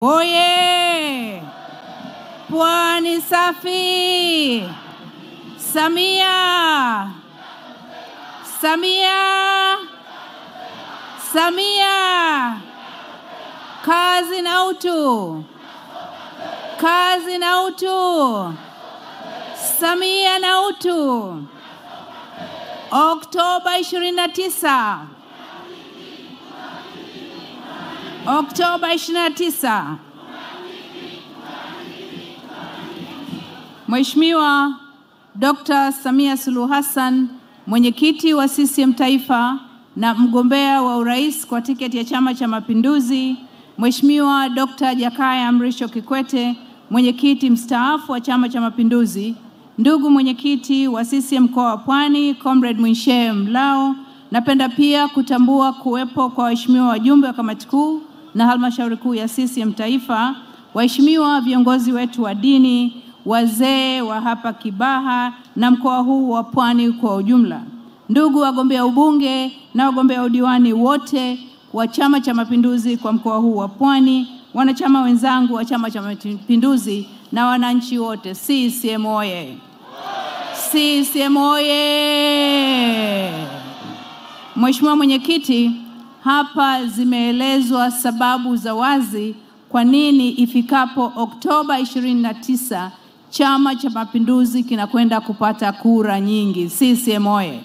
Oye! Pwani safi! Samia! Samia! Samia! Kazi na utu! Kazi na utu! Samia na utu! Oktoba 29. Oktoba 29. Mheshimiwa Dr. Samia Suluhu Hassan, mwenyekiti wa CCM Taifa na mgombea wa urais kwa tiketi ya Chama cha Mapinduzi, Mheshimiwa Dr. Jakaya Mrisho Kikwete, mwenyekiti mstaafu wa Chama cha Mapinduzi, ndugu mwenyekiti wa CCM mkoa wa Pwani, Comrade Mwinshehe Mlao, napenda pia kutambua kuwepo kwa waheshimiwa wajumbe wa kamati kuu na halmashauri kuu ya CCM Taifa, waheshimiwa viongozi wetu wa dini, wazee wa hapa Kibaha na mkoa huu wa Pwani kwa ujumla, ndugu wagombea ubunge na wagombea udiwani wote wa Chama cha Mapinduzi kwa mkoa huu wa Pwani, wanachama wenzangu wa Chama cha Mapinduzi na wananchi wote, CCM oye! CCM oye! Mheshimiwa mwenyekiti, hapa zimeelezwa sababu za wazi kwa nini ifikapo Oktoba 29 Chama cha Mapinduzi kinakwenda kupata kura nyingi. CCM oye!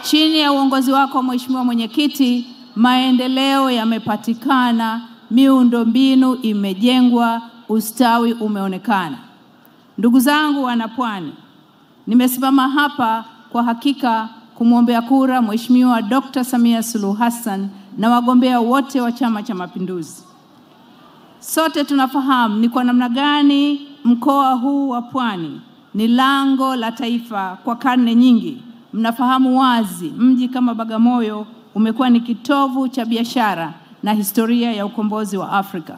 Chini ya uongozi wako Mheshimiwa mwenyekiti, maendeleo yamepatikana, miundombinu imejengwa, ustawi umeonekana. Ndugu zangu wanapwani, nimesimama hapa kwa hakika kumwombea kura Mheshimiwa Dr. Samia Suluhu Hassan na wagombea wote wa Chama cha Mapinduzi. Sote tunafahamu ni kwa namna gani mkoa huu wa Pwani ni lango la taifa kwa karne nyingi. Mnafahamu wazi mji kama Bagamoyo umekuwa ni kitovu cha biashara na historia ya ukombozi wa Afrika.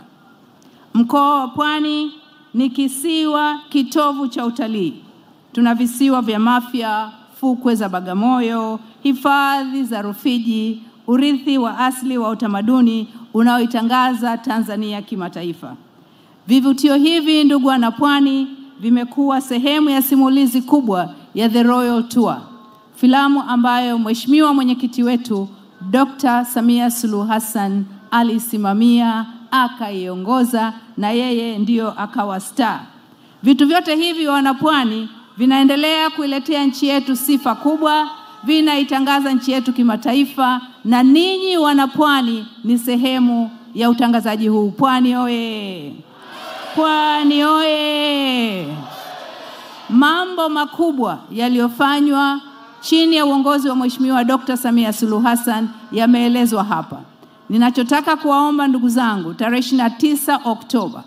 Mkoa wa Pwani ni kisiwa kitovu cha utalii. Tuna visiwa vya Mafia, fukwe za Bagamoyo, hifadhi za Rufiji, urithi wa asili wa utamaduni unaoitangaza Tanzania kimataifa. Vivutio hivi, ndugu wanapwani, vimekuwa sehemu ya simulizi kubwa ya The Royal Tour, filamu ambayo Mheshimiwa mwenyekiti wetu Dr. Samia Suluhu Hassan alisimamia, akaiongoza na yeye ndio akawa star. Vitu vyote hivi wanapwani vinaendelea kuiletea nchi yetu sifa kubwa, vinaitangaza nchi yetu kimataifa, na ninyi wanapwani ni sehemu ya utangazaji huu. Pwani oye! Pwani oye! Mambo makubwa yaliyofanywa chini ya uongozi wa Mheshimiwa Dr. Samia Suluhu Hassan yameelezwa hapa. Ninachotaka kuwaomba ndugu zangu, tarehe 29 Oktoba,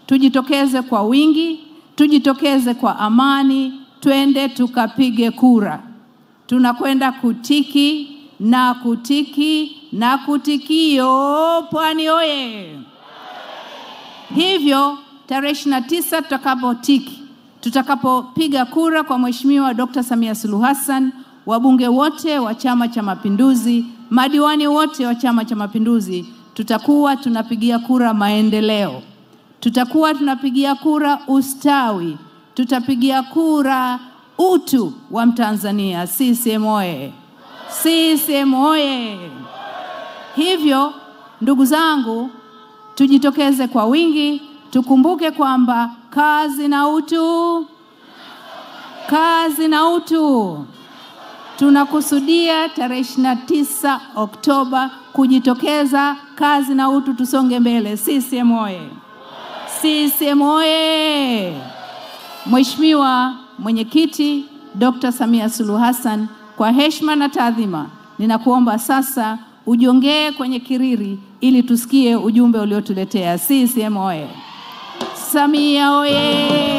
tujitokeze kwa wingi, tujitokeze kwa amani, twende tukapige kura. Tunakwenda kutiki na kutiki na kutikio. Pwani oye! Hivyo tarehe 29 tutakapotiki, tutakapopiga kura kwa Mheshimiwa Dr. Samia Suluhu Hassan, wabunge wote wa Chama cha Mapinduzi, madiwani wote wa Chama cha Mapinduzi, tutakuwa tunapigia kura maendeleo. Tutakuwa tunapigia kura ustawi. Tutapigia kura utu wa Mtanzania. CCM oye! CCM oye! Hivyo ndugu zangu, tujitokeze kwa wingi, tukumbuke kwamba kazi na utu, kazi na utu. Tunakusudia tarehe 29 Oktoba kujitokeza, kazi na utu, tusonge mbele. CCM oye! CCM oye! Mheshimiwa mwenyekiti Dr. Samia Suluhu Hassan, kwa heshima na taadhima, ninakuomba sasa ujongee kwenye kiriri ili tusikie ujumbe uliotuletea. CCM oye! Samia oye!